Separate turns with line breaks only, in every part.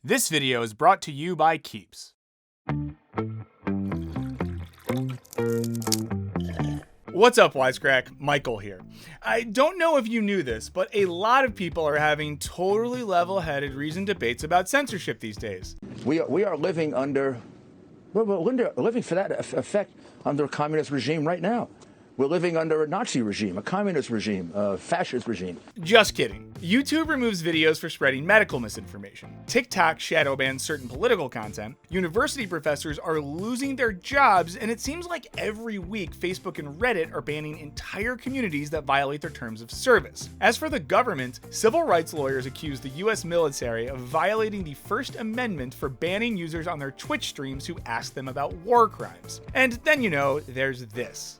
This video is brought to you by Keeps. What's up, Wisecrack? Michael here. I don't know if you knew this, but a lot of people are having totally level-headed reasoned debates about censorship these days.
We are living under, we're living for that effect under a communist regime right now. We're living under a Nazi regime, a communist regime, a fascist regime.
Just kidding. YouTube removes videos for spreading medical misinformation. TikTok shadow bans certain political content. University professors are losing their jobs, and it seems like every week Facebook and Reddit are banning entire communities that violate their terms of service. As for the government, civil rights lawyers accuse the US military of violating the First Amendment for banning users on their Twitch streams who ask them about war crimes. And then, there's this.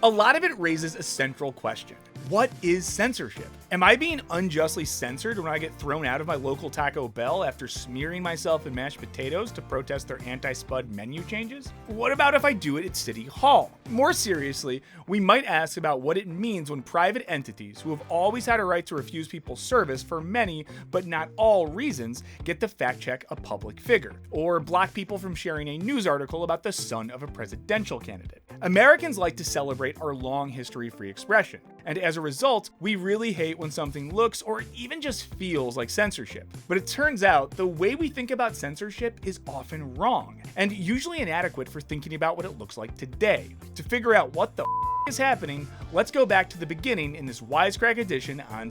A lot of it raises a central question. What is censorship? Am I being unjustly censored when I get thrown out of my local Taco Bell after smearing myself in mashed potatoes to protest their anti-spud menu changes? What about if I do it at City Hall? More seriously, we might ask about what it means when private entities who have always had a right to refuse people service for many, but not all reasons, get to fact check a public figure, or block people from sharing a news article about the son of a presidential candidate. Americans like to celebrate our long history of free expression, and as a result, we really hate when something looks or even just feels like censorship. But it turns out the way we think about censorship is often wrong, and usually inadequate for thinking about what it looks like today. To figure out what the is happening, let's go back to the beginning in this Wisecrack Edition on.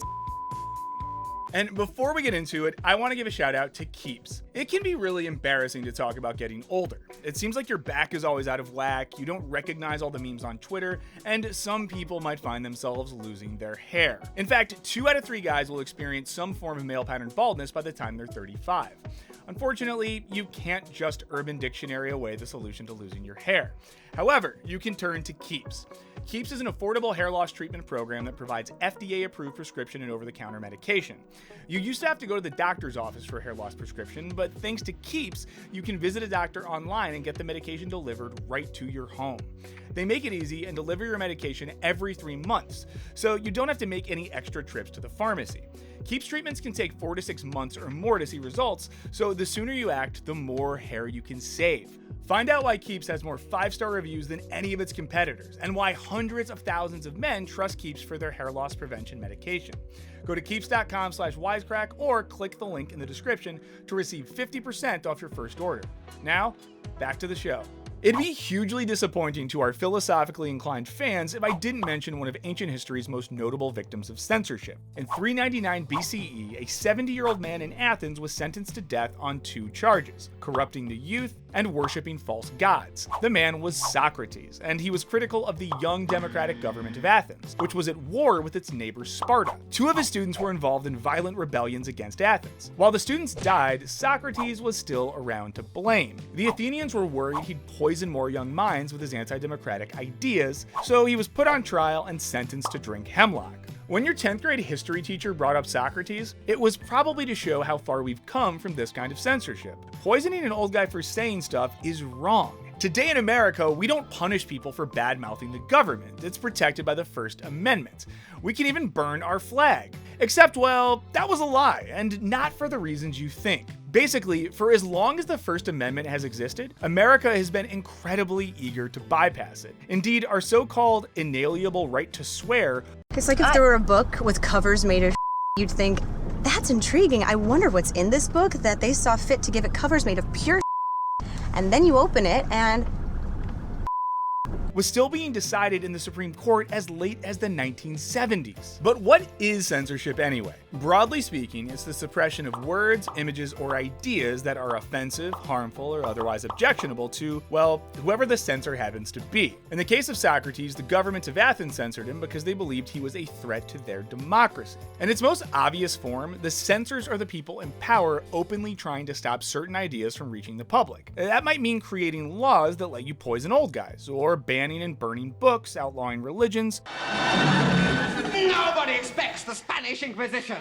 And before we get into it, I want to give a shout out to Keeps. It can be really embarrassing to talk about getting older. It seems like your back is always out of whack, you don't recognize all the memes on Twitter, and some people might find themselves losing their hair. In fact, 2 out of 3 guys will experience some form of male pattern baldness by the time they're 35. Unfortunately, you can't just Urban Dictionary away the solution to losing your hair. However, you can turn to Keeps. Keeps is an affordable hair loss treatment program that provides FDA-approved prescription and over-the-counter medication. You used to have to go to the doctor's office for a hair loss prescription, but thanks to Keeps, you can visit a doctor online and get the medication delivered right to your home. They make it easy and deliver your medication every 3 months, so you don't have to make any extra trips to the pharmacy. Keeps treatments can take 4 to 6 months or more to see results, so the sooner you act, the more hair you can save. Find out why Keeps has more 5-star reviews than any of its competitors, and why hundreds of thousands of men trust Keeps for their hair loss prevention medication. Go to keeps.com/wisecrack or click the link in the description to receive 50% off your first order. Now, back to the show. It'd be hugely disappointing to our philosophically inclined fans if I didn't mention one of ancient history's most notable victims of censorship. In 399 BCE, a 70-year-old man in Athens was sentenced to death on 2 charges: corrupting the youth and worshipping false gods. The man was Socrates, and he was critical of the young democratic government of Athens, which was at war with its neighbor Sparta. 2 of his students were involved in violent rebellions against Athens. While the students died, Socrates was still around to blame. The Athenians were worried he'd poison more young minds with his anti-democratic ideas, so he was put on trial and sentenced to drink hemlock. When your 10th grade history teacher brought up Socrates, it was probably to show how far we've come from this kind of censorship. Poisoning an old guy for saying stuff is wrong. Today in America, we don't punish people for bad-mouthing the government. It's protected by the First Amendment. We can even burn our flag. Except, well, that was a lie, and not for the reasons you think. Basically, for as long as the First Amendment has existed, America has been incredibly eager to bypass it. Indeed, our so-called inalienable right to swear.
It's like if there were a book with covers made of you'd think, that's intriguing. I wonder what's in this book that they saw fit to give it covers made of pure. And then you open it and
was still being decided in the Supreme Court as late as the 1970s. But what is censorship anyway? Broadly speaking, it's the suppression of words, images, or ideas that are offensive, harmful, or otherwise objectionable to, well, whoever the censor happens to be. In the case of Socrates, the government of Athens censored him because they believed he was a threat to their democracy. In its most obvious form, the censors are the people in power openly trying to stop certain ideas from reaching the public. That might mean creating laws that let you poison old guys, or banning and burning books, outlawing religions.
Nobody expects the Spanish Inquisition.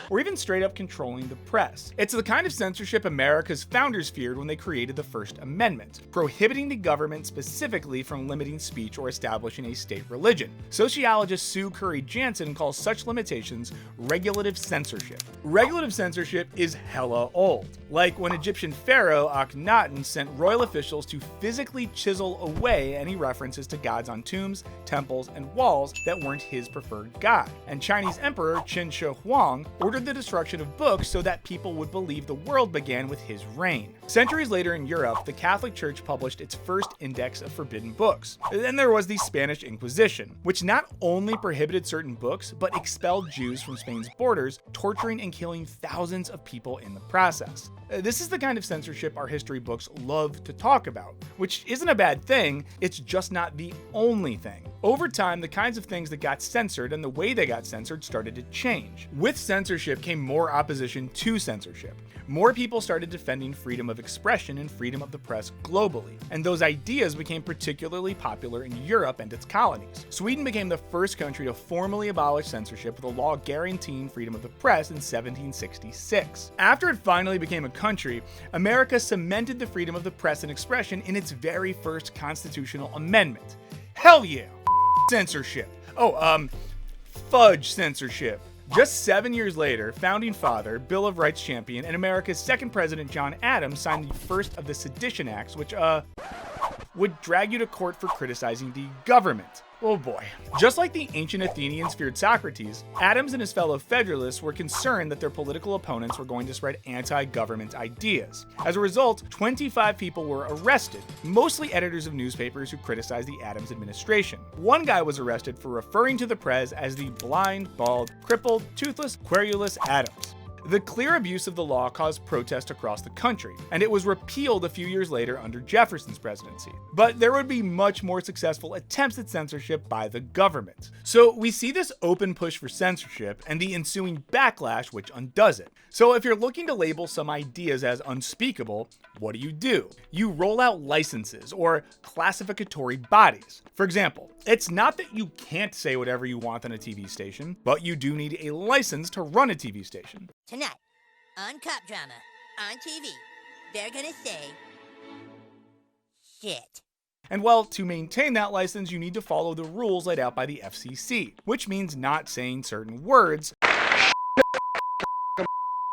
Or even straight up controlling the press. It's the kind of censorship America's founders feared when they created the First Amendment, prohibiting the government specifically from limiting speech or establishing a state religion. Sociologist Sue Curry Jansen calls such limitations regulative censorship. Regulative censorship is hella old, like when Egyptian pharaoh Akhenaten sent royal officials to physically chisel away any references to gods on tombs, temples, and walls that weren't his preferred god. And Chinese Emperor Qin Shi Huang ordered the destruction of books so that people would believe the world began with his reign. Centuries later in Europe, the Catholic Church published its first index of forbidden books. Then there was the Spanish Inquisition, which not only prohibited certain books, but expelled Jews from Spain's borders, torturing and killing thousands of people in the process. This is the kind of censorship our history books love to talk about, which isn't a bad thing, it's just not the only thing. Over time, the kinds of things that got censored and the way they got censored started to change. With censorship came more opposition to censorship. More people started defending freedom of expression and freedom of the press globally, and those ideas became particularly popular in Europe and its colonies. Sweden became the first country to formally abolish censorship with a law guaranteeing freedom of the press in 1766. After it finally became a country, America cemented the freedom of the press and expression in its very first constitutional amendment. Hell yeah! Censorship. Fudge censorship. Just 7 years later, founding father, Bill of Rights champion, and America's second president, John Adams, signed the first of the Sedition Acts, which, would drag you to court for criticizing the government. Oh boy. Just like the ancient Athenians feared Socrates, Adams and his fellow Federalists were concerned that their political opponents were going to spread anti-government ideas. As a result, 25 people were arrested, mostly editors of newspapers who criticized the Adams administration. One guy was arrested for referring to the press as the blind, bald, crippled, toothless, querulous Adams. The clear abuse of the law caused protest across the country, and it was repealed a few years later under Jefferson's presidency. But there would be much more successful attempts at censorship by the government. So we see this open push for censorship and the ensuing backlash which undoes it. So if you're looking to label some ideas as unspeakable, what do? You roll out licenses or classificatory bodies. For example, it's not that you can't say whatever you want on a TV station, but you do need a license to run a TV station.
Tonight, on Cop Drama, on TV, they're gonna say shit.
And well, to maintain that license, you need to follow the rules laid out by the FCC, which means not saying certain words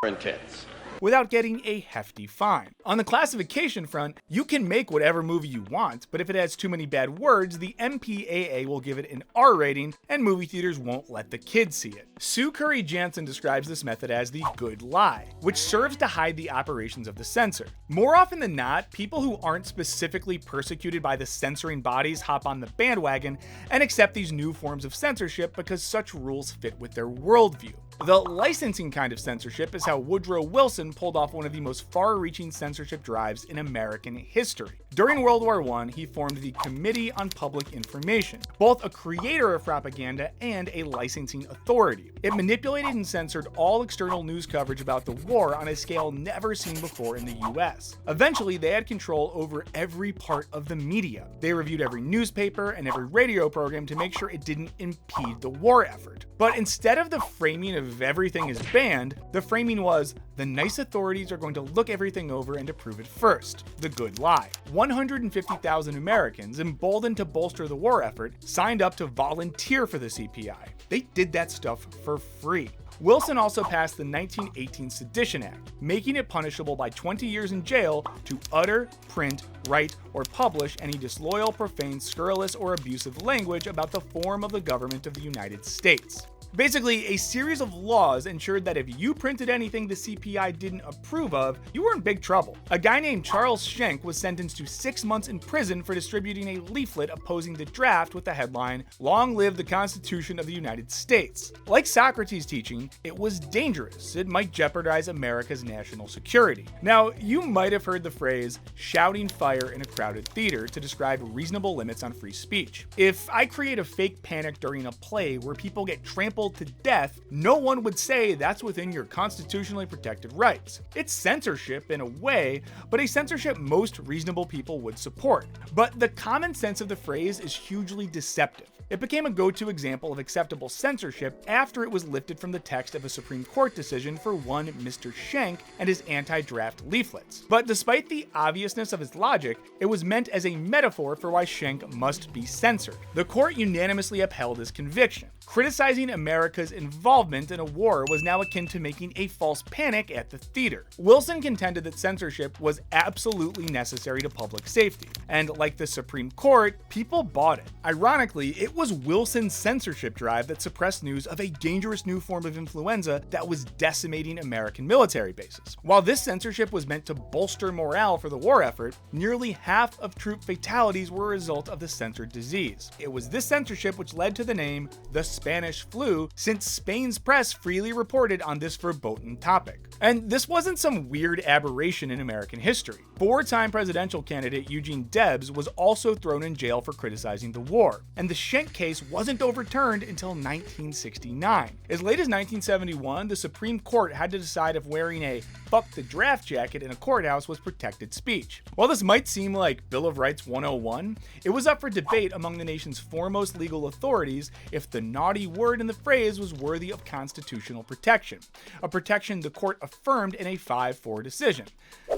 intense.
without getting a hefty fine. On the classification front, you can make whatever movie you want, but if it has too many bad words, the MPAA will give it an R rating and movie theaters won't let the kids see it. Sue Curry Jansen describes this method as the good lie, which serves to hide the operations of the censor. More often than not, people who aren't specifically persecuted by the censoring bodies hop on the bandwagon and accept these new forms of censorship because such rules fit with their worldview. The licensing kind of censorship is how Woodrow Wilson pulled off one of the most far-reaching censorship drives in American history. During World War I, he formed the Committee on Public Information, both a creator of propaganda and a licensing authority. It manipulated and censored all external news coverage about the war on a scale never seen before in the US. Eventually, they had control over every part of the media. They reviewed every newspaper and every radio program to make sure it didn't impede the war effort. But instead of the framing of everything is banned, the framing was, the nice authorities are going to look everything over and approve it first. The good lie. 150,000 Americans, emboldened to bolster the war effort, signed up to volunteer for the CPI. They did that stuff for free. Wilson also passed the 1918 Sedition Act, making it punishable by 20 years in jail to utter, print, write, or publish any disloyal, profane, scurrilous, or abusive language about the form of the government of the United States. Basically, a series of laws ensured that if you printed anything the CPI didn't approve of, you were in big trouble. A guy named Charles Schenck was sentenced to 6 months in prison for distributing a leaflet opposing the draft with the headline, "Long live the Constitution of the United States." Like Socrates' teaching, it was dangerous. It might jeopardize America's national security. Now, you might have heard the phrase, shouting fire in a crowded theater, to describe reasonable limits on free speech. If I create a fake panic during a play where people get trampled to death, no one would say that's within your constitutionally protected rights. It's censorship in a way, but a censorship most reasonable people would support. But the common sense of the phrase is hugely deceptive. It became a go-to example of acceptable censorship after it was lifted from the text of a Supreme Court decision for one Mr. Schenck and his anti-draft leaflets. But despite the obviousness of his logic, it was meant as a metaphor for why Schenck must be censored. The court unanimously upheld his conviction. Criticizing America's involvement in a war was now akin to making a false panic at the theater. Wilson contended that censorship was absolutely necessary to public safety, and like the Supreme Court, people bought it. Ironically, it was Wilson's censorship drive that suppressed news of a dangerous new form of influenza that was decimating American military bases. While this censorship was meant to bolster morale for the war effort, nearly half of troop fatalities were a result of the censored disease. It was this censorship which led to the name the Spanish flu, since Spain's press freely reported on this verboten topic. And this wasn't some weird aberration in American history. Four-time presidential candidate Eugene Debs was also thrown in jail for criticizing the war, and the Schenck case wasn't overturned until 1969. As late as 1971, the Supreme Court had to decide if wearing a "fuck the draft" jacket in a courthouse was protected speech. While this might seem like Bill of Rights 101, it was up for debate among the nation's foremost legal authorities if the naughty word in the phrase was worthy of constitutional protection, a protection the court affirmed in a 5-4 decision.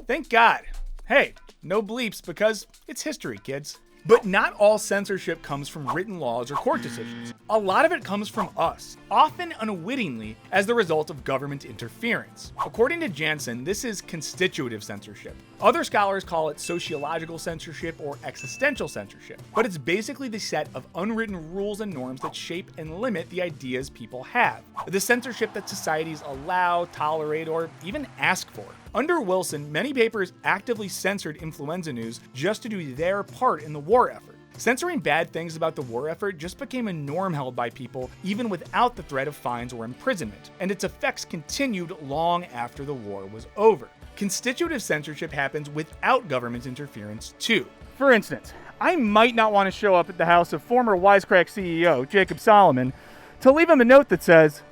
Thank God. Hey, no bleeps because it's history, kids. But not all censorship comes from written laws or court decisions. A lot of it comes from us, often unwittingly as the result of government interference. According to Jansen, this is constitutive censorship. Other scholars call it sociological censorship or existential censorship, but it's basically the set of unwritten rules and norms that shape and limit the ideas people have. The censorship that societies allow, tolerate, or even ask for. Under Wilson, many papers actively censored influenza news just to do their part in the war effort. Censoring bad things about the war effort just became a norm held by people even without the threat of fines or imprisonment, and its effects continued long after the war was over. Constitutive censorship happens without government interference too.
For instance, I might not want to show up at the house of former Wisecrack CEO Jacob Solomon to leave him a note that says,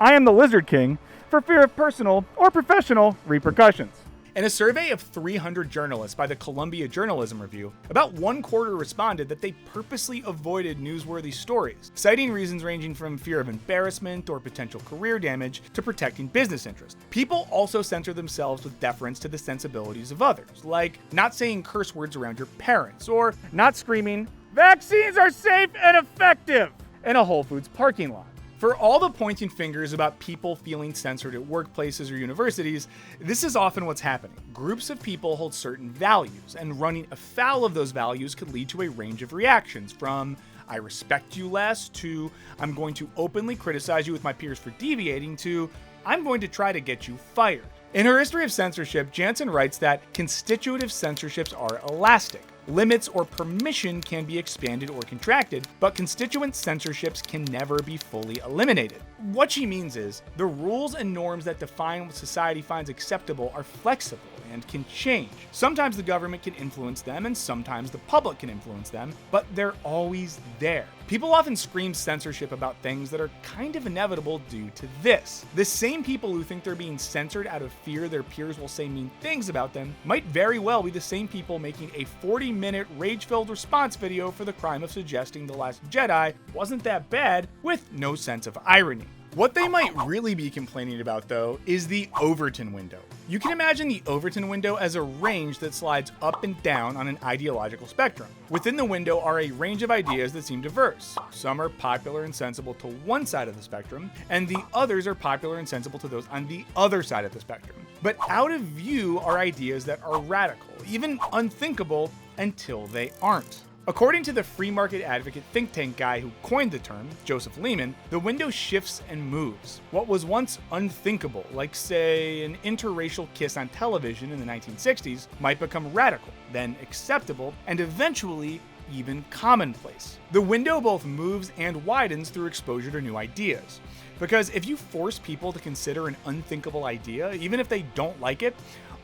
"I am the Lizard King," for fear of personal or professional repercussions.
In a survey of 300 journalists by the Columbia Journalism Review, about 1/4 responded that they purposely avoided newsworthy stories, citing reasons ranging from fear of embarrassment or potential career damage to protecting business interests. People also censor themselves with deference to the sensibilities of others, like not saying curse words around your parents, or
Not screaming, "Vaccines are safe and effective," in a Whole Foods parking lot.
For all the pointing fingers about people feeling censored at workplaces or universities, this is often what's happening. Groups of people hold certain values, and running afoul of those values could lead to a range of reactions, from "I respect you less" to "I'm going to openly criticize you with my peers for deviating" to "I'm going to try to get you fired." In her history of censorship, Jansen writes that constitutive censorships are elastic. Limits or permission can be expanded or contracted, but constituent censorships can never be fully eliminated. What she means is, the rules and norms that define what society finds acceptable are flexible and can change. Sometimes the government can influence them, and sometimes the public can influence them, but they're always there. People often scream censorship about things that are kind of inevitable due to this. The same people who think they're being censored out of fear their peers will say mean things about them might very well be the same people making a 40-minute rage-filled response video for the crime of suggesting The Last Jedi wasn't that bad, with no sense of irony. What they might really be complaining about, though, is the Overton window. You can imagine the Overton window as a range that slides up and down on an ideological spectrum. Within the window are a range of ideas that seem diverse. Some are popular and sensible to one side of the spectrum, and the others are popular and sensible to those on the other side of the spectrum. But out of view are ideas that are radical, even unthinkable, until they aren't. According to the free market advocate think tank guy who coined the term, Joseph Lehman, the window shifts and moves. What was once unthinkable, like say an interracial kiss on television in the 1960s, might become radical, then acceptable, and eventually even commonplace. The window both moves and widens through exposure to new ideas. Because if you force people to consider an unthinkable idea, even if they don't like it,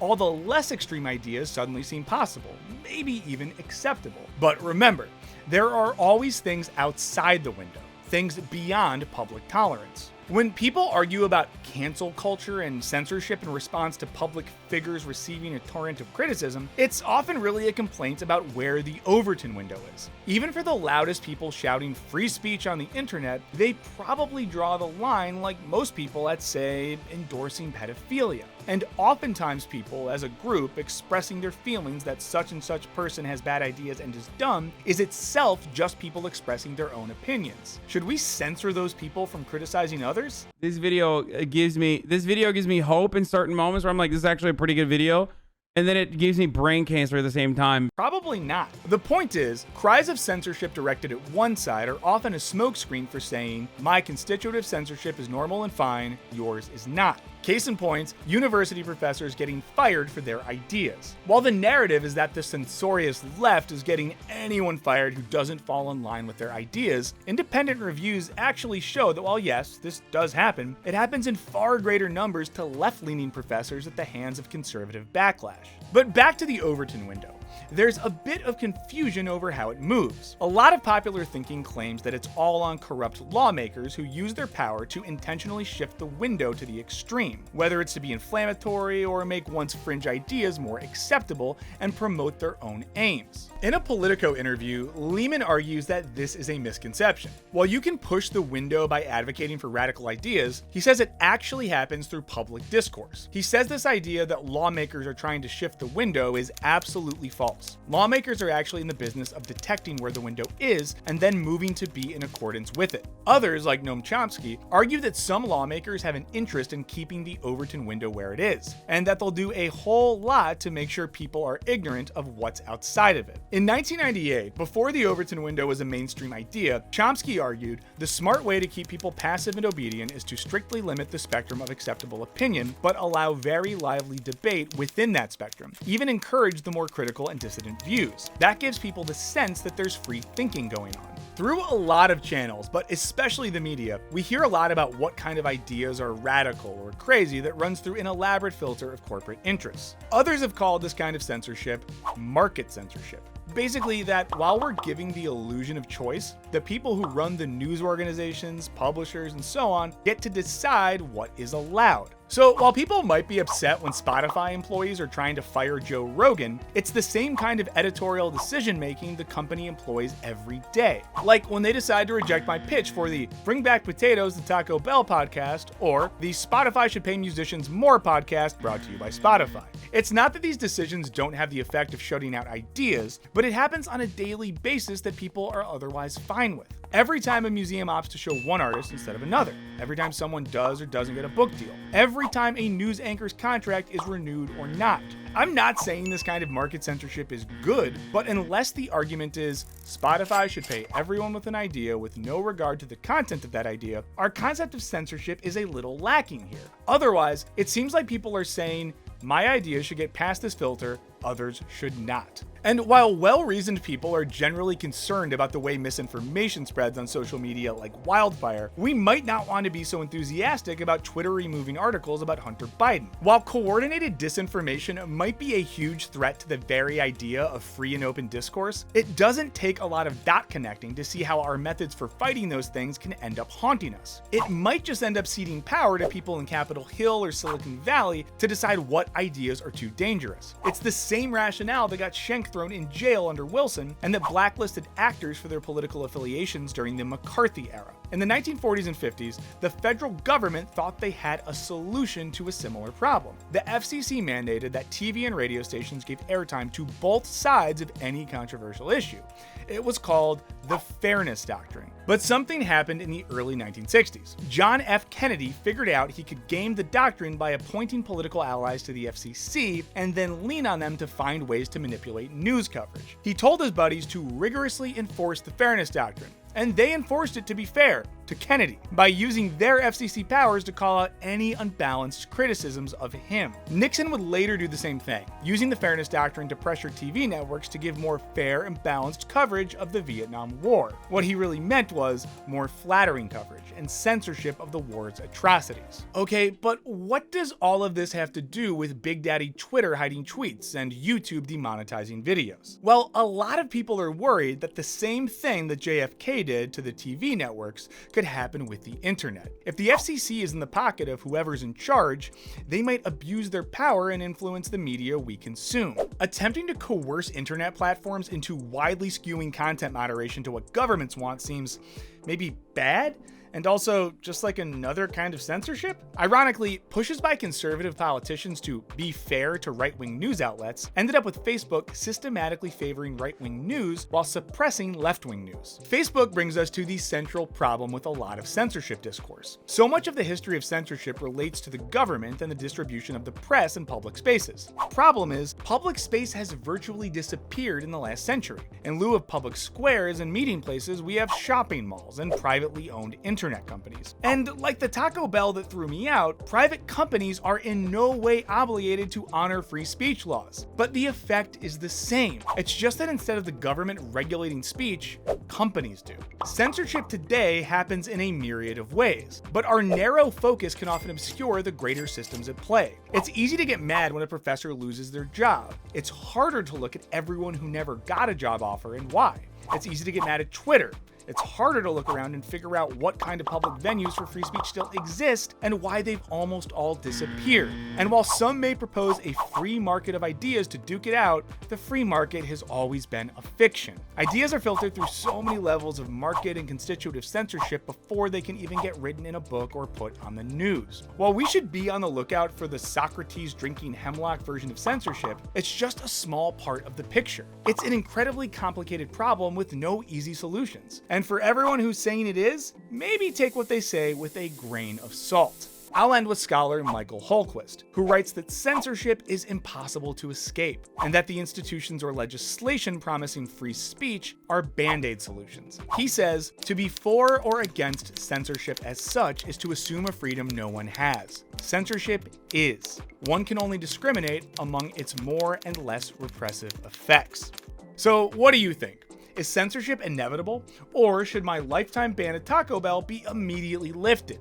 all the less extreme ideas suddenly seem possible, maybe even acceptable. But remember, there are always things outside the window, things beyond public tolerance. When people argue about cancel culture and censorship in response to public figures receiving a torrent of criticism, it's often really a complaint about where the Overton window is. Even for the loudest people shouting free speech on the internet, they probably draw the line like most people at, say, endorsing pedophilia. And oftentimes people, as a group, expressing their feelings that such and such person has bad ideas and is dumb is itself just people expressing their own opinions. Should we censor those people from criticizing others?
This video gives me hope in certain moments where I'm like, this is actually a pretty good video. And then it gives me brain cancer at the same time.
Probably not. The point is, cries of censorship directed at one side are often a smokescreen for saying, my constitutive censorship is normal and fine, yours is not. Case in point, university professors getting fired for their ideas. While the narrative is that the censorious left is getting anyone fired who doesn't fall in line with their ideas, independent reviews actually show that while yes, this does happen, it happens in far greater numbers to left-leaning professors at the hands of conservative backlash. But back to the Overton window. There's a bit of confusion over how it moves. A lot of popular thinking claims that it's all on corrupt lawmakers who use their power to intentionally shift the window to the extreme, whether it's to be inflammatory or make one's fringe ideas more acceptable and promote their own aims. In a Politico interview, Lehman argues that this is a misconception. While you can push the window by advocating for radical ideas, he says it actually happens through public discourse. He says this idea that lawmakers are trying to shift the window is absolutely false. Lawmakers are actually in the business of detecting where the window is and then moving to be in accordance with it. Others, like Noam Chomsky, argue that some lawmakers have an interest in keeping the Overton window where it is, and that they'll do a whole lot to make sure people are ignorant of what's outside of it. In 1998, before the Overton window was a mainstream idea, Chomsky argued the smart way to keep people passive and obedient is to strictly limit the spectrum of acceptable opinion, but allow very lively debate within that spectrum, even encourage the more critical and dissident views. That gives people the sense that there's free thinking going on. Through a lot of channels, but especially the media, we hear a lot about what kind of ideas are radical or crazy that runs through an elaborate filter of corporate interests. Others have called this kind of censorship market censorship. Basically that while we're giving the illusion of choice, the people who run the news organizations, publishers, and so on get to decide what is allowed. So while people might be upset when Spotify employees are trying to fire Joe Rogan, it's the same kind of editorial decision making the company employs every day. Like when they decide to reject my pitch for the Bring Back Potatoes, the Taco Bell podcast, or the Spotify Should Pay Musicians More podcast brought to you by Spotify. It's not that these decisions don't have the effect of shutting out ideas, but it happens on a daily basis that people are otherwise fine with. Every time a museum opts to show one artist instead of another. Every time someone does or doesn't get a book deal. Every time a news anchor's contract is renewed or not. I'm not saying this kind of market censorship is good, but unless the argument is Spotify should pay everyone with an idea with no regard to the content of that idea, our concept of censorship is a little lacking here. Otherwise, it seems like people are saying, my idea should get past this filter, others should not. And while well-reasoned people are generally concerned about the way misinformation spreads on social media like wildfire, we might not want to be so enthusiastic about Twitter removing articles about Hunter Biden. While coordinated disinformation might be a huge threat to the very idea of free and open discourse, it doesn't take a lot of dot connecting to see how our methods for fighting those things can end up haunting us. It might just end up ceding power to people in Capitol Hill or Silicon Valley to decide what ideas are too dangerous. It's the same rationale that got Schenck thrown in jail under Wilson and that blacklisted actors for their political affiliations during the McCarthy era. In the 1940s and 50s, the federal government thought they had a solution to a similar problem. The FCC mandated that TV and radio stations gave airtime to both sides of any controversial issue. It was called the Fairness Doctrine. But something happened in the early 1960s. John F. Kennedy figured out he could game the doctrine by appointing political allies to the FCC and then lean on them to find ways to manipulate news coverage. He told his buddies to rigorously enforce the Fairness Doctrine, and they enforced it, to be fair, to Kennedy by using their FCC powers to call out any unbalanced criticisms of him. Nixon would later do the same thing, using the Fairness Doctrine to pressure TV networks to give more fair and balanced coverage of the Vietnam War. What he really meant was more flattering coverage and censorship of the war's atrocities. Okay, but what does all of this have to do with Big Daddy Twitter hiding tweets and YouTube demonetizing videos? Well, a lot of people are worried that the same thing that JFK did to the TV networks could happen with the internet. If the FCC is in the pocket of whoever's in charge, they might abuse their power and influence the media we consume. Attempting to coerce internet platforms into widely skewing content moderation to what governments want seems maybe bad, and also just like another kind of censorship. Ironically, pushes by conservative politicians to be fair to right-wing news outlets ended up with Facebook systematically favoring right-wing news while suppressing left-wing news. Facebook brings us to the central problem with a lot of censorship discourse. So much of the history of censorship relates to the government and the distribution of the press in public spaces. Problem is, public space has virtually disappeared in the last century. In lieu of public squares and meeting places, we have shopping malls and privately owned internet companies. And like the Taco Bell that threw me out, private companies are in no way obligated to honor free speech laws. But the effect is the same. It's just that instead of the government regulating speech, companies do. Censorship today happens in a myriad of ways, but our narrow focus can often obscure the greater systems at play. It's easy to get mad when a professor loses their job. It's harder to look at everyone who never got a job offer and why. It's easy to get mad at Twitter. It's harder to look around and figure out what kind of public venues for free speech still exist and why they've almost all disappeared. And while some may propose a free market of ideas to duke it out, the free market has always been a fiction. Ideas are filtered through so many levels of market and constitutive censorship before they can even get written in a book or put on the news. While we should be on the lookout for the Socrates drinking hemlock version of censorship, it's just a small part of the picture. It's an incredibly complicated problem with no easy solutions. And for everyone who's saying it is, maybe take what they say with a grain of salt. I'll end with scholar Michael Holquist, who writes that censorship is impossible to escape, and that the institutions or legislation promising free speech are band-aid solutions. He says, to be for or against censorship as such is to assume a freedom no one has. Censorship is. One can only discriminate among its more and less repressive effects. So what do you think? Is censorship inevitable, or should my lifetime ban of Taco Bell be immediately lifted?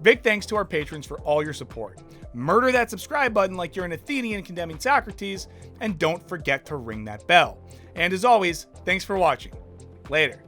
Big thanks to our patrons for all your support. Murder that subscribe button like you're an Athenian condemning Socrates, and don't forget to ring that bell. And as always, thanks for watching. Later.